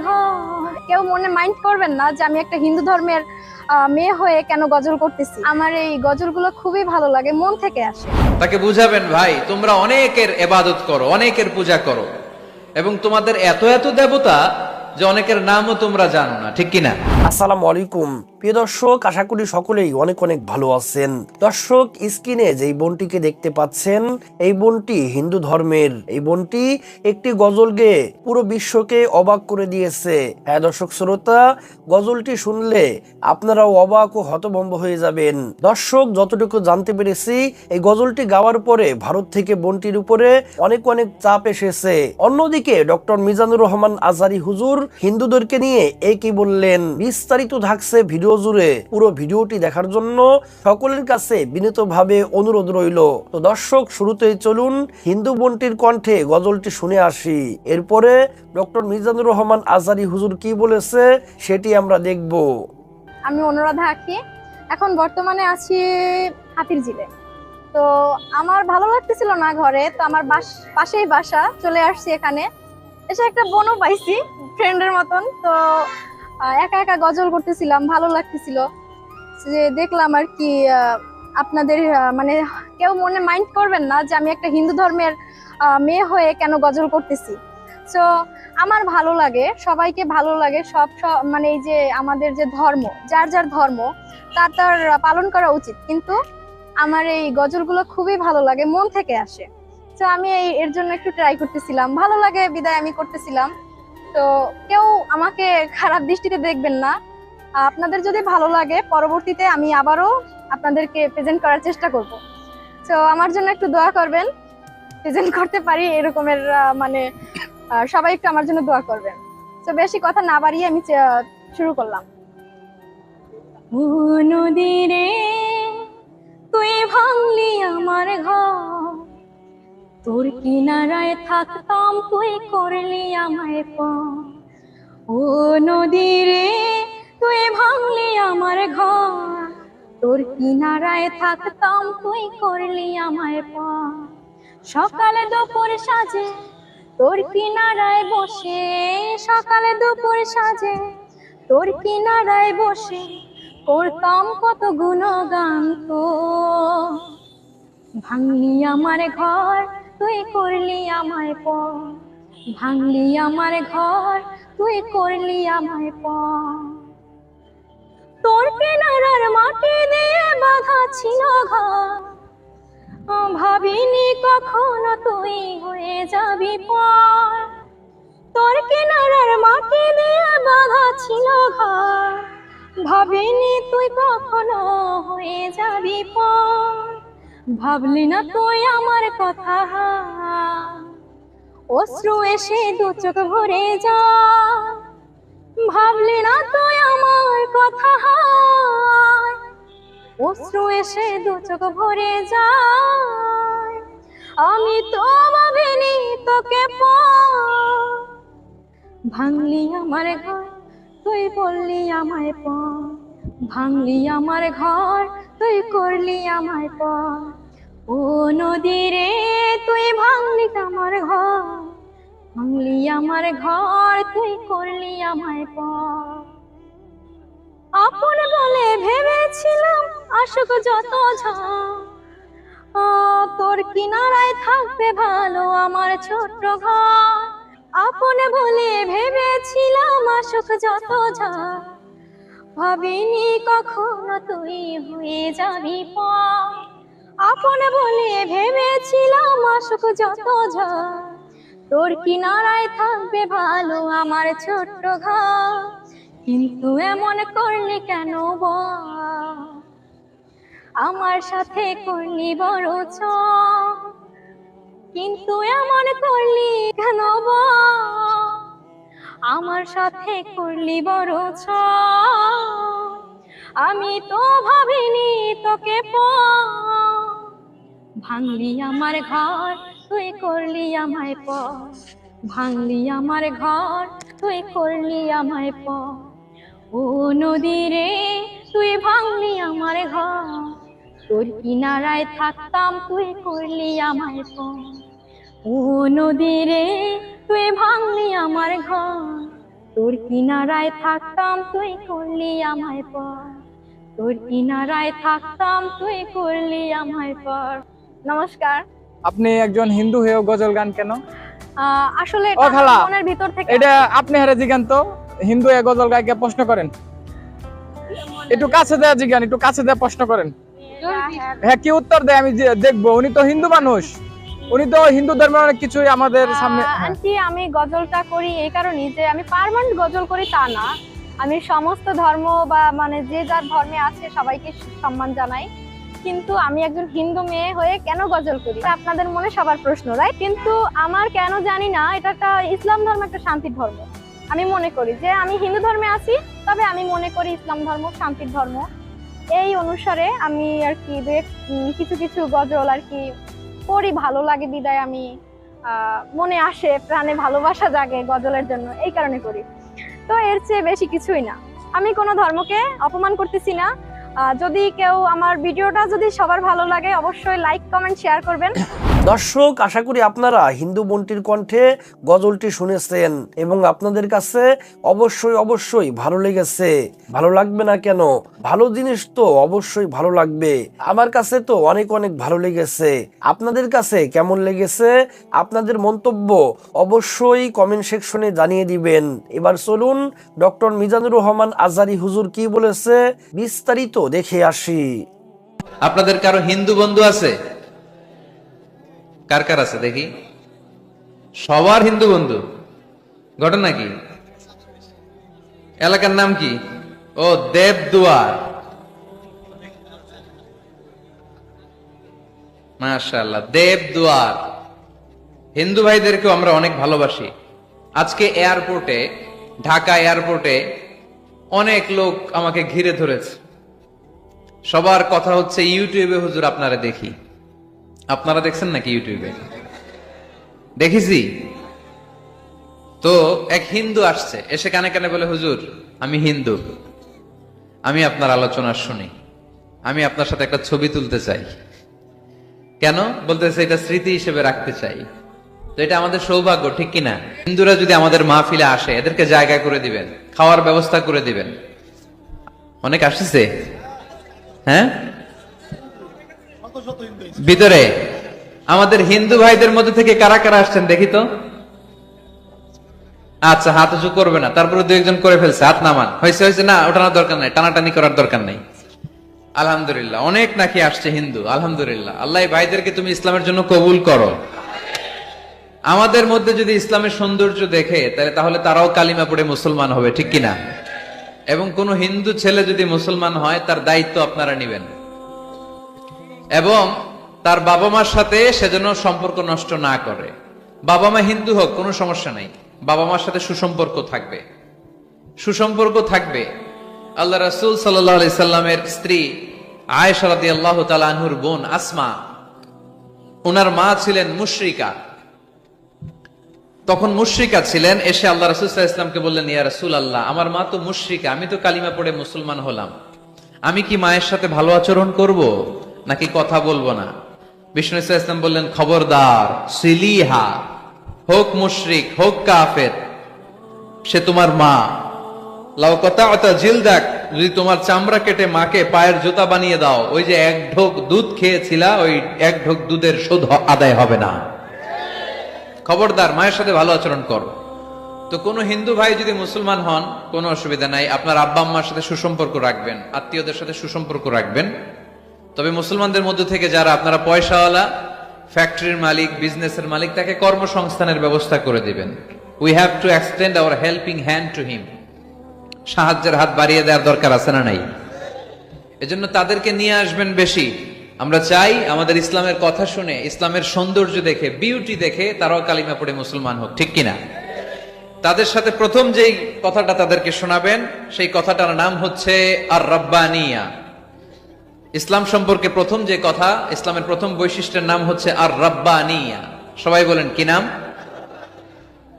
ঘর। কেউ মনে মাইন্ড করবেন না যে আমি একটা হিন্দু ধর্মের মেয়ে হয়ে কেন গজল করতেছি। আমার এই গজলগুলো খুবই ভালো লাগে, মন থেকে আসে। তাকে বুঝাবেন, ভাই তোমরা অনেকের ইবাদত করো, অনেকের পূজা করো, এবং তোমাদের এত এত দেবতা যে অনেকের নামও তোমরা জানো না, ঠিক কিনা? আসসালামু আলাইকুম প্রিয় দর্শক, আশা করি সকলেই অনেক অনেক ভালো আছেন। দর্শক, স্ক্রিনে যেই বোনটিকে দেখতে পাচ্ছেন, এই বোনটি হিন্দু ধর্মের। এই বোনটি একটি গজল গেয়ে পুরো বিশ্বকে অবাক করে দিয়েছে। হ্যাঁ দর্শক শ্রোতা, গজলটি শুনলে আপনারাও অবাক ও হতভম্ব হয়ে যাবেন। দর্শক, যতটুকু জানতে পেরেছি, এই গজলটি গাওয়ার পরে ভারত থেকে বোনটির উপরে অনেক অনেক চাপ এসেছে। অন্যদিকে ডক্টর মিজানুর রহমান আজহারী হুজুর হিন্দুদেরকে নিয়ে কি বললেন, বিস্তারিত থাকছে ভিডিও জুড়ে। পুরো ভিডিওটি দেখার জন্য সকলের কাছে বিনীতভাবে অনুরোধ রইল। তো দর্শক, শুরুতেই চলুন হিন্দু বোনটির কণ্ঠে গজলটি শুনে আসি। এরপরে ডক্টর মিজানুর রহমান আজহারী হুজুর কি বলেছে সেটি আমরা দেখব। আমি অনুরাধা আঁকি, এখন বর্তমানে আছি হাতিরঝিলে। তো আমার ভালো লাগতেছিল না ঘরে, তো আমার পাশেই বাসা, চলে আসছি এখানে। এসে একটা বোনও পাইছি ফ্রেন্ডের মতন। তো একা একা গজল করতেছিলাম, ভালো লাগতেছিল যে দেখলাম আর কি। আপনাদের মানে কেউ মনে মাইন্ড করবেন না যে আমি একটা হিন্দু ধর্মের মেয়ে হয়ে কেন গজল করতেছি। তো আমার ভালো লাগে, সবাইকে ভালো লাগে, সব মানে এই যে আমাদের যে ধর্ম, যার যার ধর্ম তার তার পালন করা উচিত, কিন্তু আমার এই গজলগুলো খুবই ভালো লাগে, মন থেকে আসে। তো আমি এর জন্য একটু ট্রাই করতেছিলাম, ভালো লাগে বিদায় আমি করতেছিলাম। তো কেউ আমাকে খারাপ দৃষ্টিতে দেখবেন না। আপনাদের যদি ভালো লাগে, পরবর্তীতে আমি আবারও আপনাদেরকে প্রেজেন্ট করার চেষ্টা করব। তো আমার জন্য একটু দোয়া করবেন, প্রেজেন্ট করতে পারি এরকমের মানে সবাই একটু আমার জন্য দোয়া করবেন। তো বেশি কথা না বাড়িয়ে আমি শুরু করলাম। ও নদী রে, তুই ভাঙলি আমার ঘর, তোর কিনারায় থাকতাম, তুই করলি আমায় পর। ও নদী রে, তুই ভাঙলি আমার ঘর, তোর কিনারায় থাকতাম, তুই করলি আমায় পর। সকালে দুপুর সাজে তোর কিনারায় বসে, সকালে দুপুর সাজে তোর কিনারায় বসে করতাম কত গুণগান। তো ভাঙলি আমার ঘর, তুই করলি আমায় পর। ভাঙলি আমার ঘর, তুই করলি আমায় পর। তোর কিনারার মাটি দিয়ে বাঁধা ছিল ঘর, ভাবিনি কখনো তুই হয়ে যাবি পর। তোর কিনারার মাটি দিয়ে বাঁধা ছিল ঘর, ভাবিনি তুই কখনো হয়ে যাবি পর। ভাবলি না তুই আমার কথা, অশ্রু এসে দু চোখ ভরে যা। ভাবলি না তুই আমার কথা, অশ্রু এসে দু চোখ ভরে যায়। আমি তো ভাবিনি তোকে পর। ভাঙলি আমার ঘর, তুই বললি আমায় পর। ভাঙলি আমার ঘর, তুই করলি আমায় পর। ও নদী রে, তুই ভাঙলি আমার ঘর, ভাঙলি আমার ঘর, তুই করলি আমায় পর। আপন বলে ভেবেছিলাম আসুক যত ঝড়, তোর কিনারায় থাকবে ভালো আমার ছোট্ট ঘর। আপন বলে ভেবেছিলাম আসুক যত ঝড়, ভাবিনি কখনো তুই হয়ে যাবি পর। আপন বলে ভেবেছিলাম আসুক যত ঝড়, তোর কিনারায় থাকবে ভালো আমার ছোট্ট ঘর। কিন্তু এমন করলি কেন বল, আমার সাথে করলি বড় ছ। কিন্তু এমন করলি কেন বল, আমার সাথে করলি বড় ছ। আমি তো ভাবিনি তোকে পর। ভাঙলি আমার ঘর, তুই করলি আমায় পর। ভাঙলি আমার ঘর, তুই করলি আমায় পর। ও নদী রে, তুই ভাঙলি আমার ঘর, তোর কিনারায় থাকতাম, তুই করলি আমায় পর। ও নদী রে, তুই ভাঙলি আমার ঘর, তোর কিনারায় থাকতাম তুই করলি আমায় পর, তোর কিনারায় থাকতাম তুই করলি আমায় পর। নমস্কার। আপনি একজন হিন্দু হয়েও গজল গান কেন? আসলে ও এটা খালা, আমার মনের ভিতর থেকে এটা আপনি হারে জিগান তো, হিন্দু হয়ে গজল গায়কে প্রশ্ন করেন। একটু কাছে দেয়া জিগান, একটু কাছে দেয়া প্রশ্ন করেন। হ্যাঁ, কি উত্তর দেয় আমি দেখবো। উনি তো হিন্দু মানুষ, উনি তো হিন্দু ধর্মের অনেক কিছুই আমাদের সামনে। হ্যাঁ। আন্টি, আমি গজলটা করি এই কারণেই যে আমি পার্মানেন্ট গজল করি তা না, আমি সমস্ত ধর্ম বা মানে যে যার ধর্মে আছে সবাইকে সম্মান জানাই, কিন্তু আমি একজন হিন্দু মেয়ে হয়ে কেন গজল করি এটা আপনাদের মনে সবার প্রশ্ন, রাইট? কিন্তু আমার কেন জানি না, এটা একটা ইসলাম ধর্ম একটা শান্তির ধর্ম। আমি মনে করি যে আমি হিন্দু ধর্মে আছি, তবে আমি মনে করি ইসলাম ধর্ম শান্তির ধর্ম। এই অনুসারে আমি আর কি কিছু কিছু গজল আর কি করি, ভালো লাগে বিদায় আমি মনে আসে, প্রাণে ভালোবাসা জাগে গজলের জন্য, এই কারণে করি। তো এর চেয়ে বেশি কিছুই না। আমি কোনো ধর্মকে অপমান করতেছি না। যদি কেউ আমার ভিডিওটা যদি সবার ভালো লাগে অবশ্যই লাইক কমেন্ট শেয়ার করবেন। দর্শক, আশা করি আপনারা হিন্দু বোনটির কণ্ঠে গজলটি শুনেছেন এবং আপনাদের কাছে অবশ্যই অবশ্যই ভালো লেগেছে। ভালো লাগবে না কেন? ভালো জিনিস তো অবশ্যই ভালো লাগবে। আমার কাছে তো অনেক অনেক ভালো লেগেছে। আপনাদের কাছে কেমন লেগেছে আপনাদের মন্তব্য অবশ্যই কমেন্ট সেকশনে জানিয়ে দিবেন। এবার চলুন ডক্টর মিজানুর রহমান আজহারী হুজুর কি বলেছে বিস্তারিত দেখে আসি। আপনাদের কারো হিন্দু বন্ধু আছে? কার কার আছে দেখি? সবার হিন্দু বন্ধু। ঘটনা কি? এলাকার নাম কি? ও, দেবদুয়ার। মাশাআল্লাহ, দেবদুয়ার। হিন্দু ভাইদেরকেও আমরা অনেক ভালোবাসি। আজকে এয়ারপোর্টে, ঢাকা এয়ারপোর্টে অনেক লোক আমাকে ঘিরে ধরেছে। সবার কথা হচ্ছে ইউটিউবে হুজুর আপনারা দেখি। আপনারা দেখছেন নাকি ইউটিউবে? দেখেছি তো। এক হিন্দু আসছে, এসে কানে কানে বলে, হুজুর আমি হিন্দু, আমি আপনার আলোচনা শুনি, আমি আপনার সাথে একটা ছবি তুলতে চাই। কেন? বলতেছে এটা স্মৃতি হিসেবে রাখতে চাই। তো এটা আমাদের সৌভাগ্য, ঠিক কিনা? হিন্দুরা যদি আমাদের মাহফিলে আসে, এদেরকে জায়গা করে দিবেন, খাওয়ার ব্যবস্থা করে দিবেন। অনেক আসছে, হ্যাঁ, ভিতরে। আমাদের হিন্দু ভাইদের মধ্যে থেকে কারা কারা আসছেন দেখি তো। আচ্ছা, হাত উঁচু করবে না, তারপরে দু একজন করে ফেলছে, হাত নামান। হয়েছে হয়েছে, না ওঠানোর দরকার নাই, টানাটানি করার দরকার নাই। আলহামদুলিল্লাহ, অনেক নাকি আসছে হিন্দু। আলহামদুলিল্লাহ, আল্লাহ ভাইদেরকে তুমি ইসলামের জন্য কবুল করো। আমাদের মধ্যে যদি ইসলামের সৌন্দর্য দেখে তাহলে তারাও কালিমা পড়ে মুসলমান হবে, ঠিক কিনা? এবং কোন হিন্দু ছেলে যদি মুসলমান হয়, তার দায়িত্ব আপনারা নিবেন এবং তার বাবা মার সাথে সেজন্য সম্পর্ক নষ্ট না করে। বাবা মা হিন্দু হোক, কোনো সমস্যা নাই, বাবা মার সাথে সুসম্পর্ক থাকবে, সুসম্পর্ক থাকবে। আল্লাহ রাসূল সাল্লাল্লাহু আলাইহি সাল্লামের স্ত্রী আয়েশা রাদিয়াল্লাহু তাআলা আনহুর বোন আসমা, ওনার মা ছিলেন মুশরিকা। তখন মুশরিকা ছিলেন। এসে আল্লাহ রাসূল সাল্লাল্লাহু আলাইহি ওয়াসাল্লামকে বললেন, ইয়া রাসূলুল্লাহ, আমার মা তো মুশরিকা, আমি তো কালিমা পড়ে মুসলমান হলাম, আমি কি মায়ের সাথে ভালো আচরণ করব নাকি কথা বলবো না? বিষ্ণু সাল্লাল্লাহু আলাইহি ওয়াসাল্লাম বললেন, খবরদার, সিলিহা, হোক মুশরিক হোক কাফের, সে তোমার মা। লাউ কাতা'তা জিলদাক, যদি তোমার চামড়া কেটে মাকে পায়ের জুতা বানিয়ে দাও, ওই যে এক ঢোক দুধ খেয়েছিলা, ওই এক ঢোক দুধের শোধ আদায় হবে না। খবরদার, মায়ের সাথে ভালো আচরণ করো। তো কোন হিন্দু ভাই যদি মুসলমান হন, কোনো অসুবিধা নাই, আপনার আব্বা আম্মার সাথে সুসম্পর্ক রাখবেন, আত্মীয়দের সাথে সুসম্পর্ক রাখবেন। তবে মুসলমানদের মধ্যে থেকে যারা আপনারা পয়সাওয়ালা, ফ্যাক্টরির মালিক, বিজনেসের মালিক, তাকে কর্মসংস্থানের ব্যবস্থা করে দিবেন। We have to extend hour helping hand to him. সাহায্যের হাত বাড়িয়ে দেওয়ার দরকার আছে না নাই? এজন্য তাদেরকে নিয়ে আসবেন বেশি। আমরা চাই আমাদের ইসলামের কথা শুনে, ইসলামের সৌন্দর্য দেখে, বিউটি দেখে তারাও কালিমা পড়ে মুসলমান হোক, ঠিক কিনা? তাদের সাথে প্রথম যেই কথাটা তাদেরকে শোনাবেন, সেই কথাটার নাম হচ্ছে আর রাব্বানিয়া। ইসলাম সম্পর্কে প্রথম যে কথা, ইসলামের প্রথম বৈশিষ্ট্যের নাম হচ্ছে আর রাব্বানিয়া। সবাই বলেন কি নাম?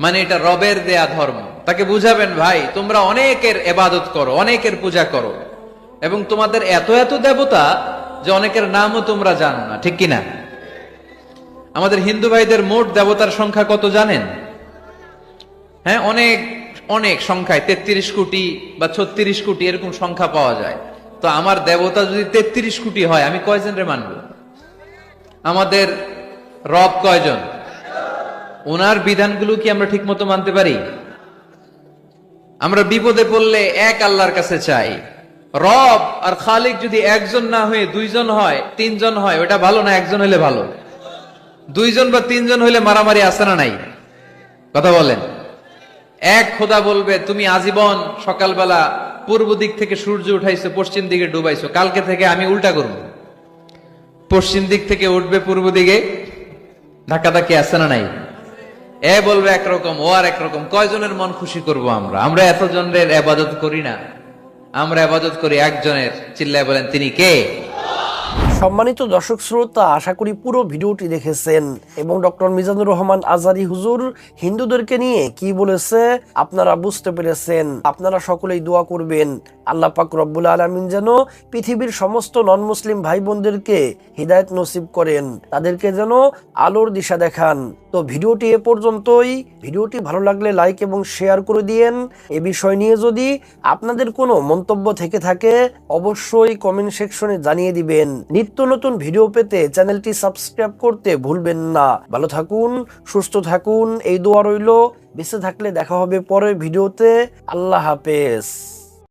মানে এটা রবের দেয়া ধর্ম। তাকে বুঝাবেন, ভাই তোমরা অনেকের ইবাদত করো, অনেকের পূজা করো এবং তোমাদের এত এত দেবতা যে অনেকের নামও তোমরা জানো না, ঠিক কিনা? আমাদের হিন্দু ভাইদের মোট দেবতার সংখ্যা কত জানেন? হ্যাঁ, অনেক অনেক সংখ্যায় 33 কোটি বা 36 কোটি এরকম সংখ্যা পাওয়া যায়। তো আমার দেবতা যদি 33 কোটি হয়, আমি কয়জনরে মানব? আমাদের রব কয়জন? ওনার বিধানগুলো কি আমরা ঠিক মতো মানতে পারি? আমরা বিপদে পড়লে এক আল্লাহর কাছে চাই। রব আর খালিক যদি একজন না হয়ে দুইজন হয়, তিনজন হয়, ওটা ভালো না একজন হইলে ভালো? দুইজন বা তিনজন হইলে মারামারি আছে না নাই? কথা বলেন। এক খোদা বলবে তুমি আজীবন সকালবেলা পূর্ব দিক থেকে সূর্য উঠাইছো, পশ্চিম দিকে ডুবাইছো, কালকে থেকে আমি উল্টা করব, পশ্চিম দিক থেকে উঠবে পূর্ব দিকে, ধাক্কাধাক্কি আছে না নাই? এ বলবে একরকম, ও আর একরকম, কয়জনের মন খুশি করব আমরা? আমরা এতজনের ইবাদত করি না, আমরা ইবাদত করি একজনের। চিল্লায় বলেন তিনি কে? সম্মানিত দর্শক শ্রোতা, আশা করি পুরো ভিডিওটি দেখেছেন এবং ডক্টর মিজানুর রহমান আজহারী হুজুর হিন্দুদেরকে নিয়ে কি বলেছে আপনারা বুঝতে পেরেছেন। আপনারা সকলেই দোয়া করবেন আল্লাহ পাক রব্বুল আলামিন যেন পৃথিবীর সমস্ত নন মুসলিম ভাই বোনদেরকে হিদায়াত নসিব করেন, তাদেরকে যেন আলোর দিশা দেখান। তো ভিডিওটি এ পর্যন্তই। ভিডিওটি ভালো লাগলে লাইক এবং শেয়ার করে দিয়েন। এ বিষয় নিয়ে যদি আপনাদের কোনো মন্তব্য থেকে থাকে অবশ্যই কমেন্ট সেকশনে জানিয়ে দিবেন। নিত্য নতুন ভিডিও পেতে চ্যানেলটি সাবস্ক্রাইব করতে ভুলবেন না। ভালো থাকুন, সুস্থ থাকুন, এই দোয়া রইল। বেঁচে থাকলে দেখা হবে পরের ভিডিওতে। আল্লাহ হাফেজ।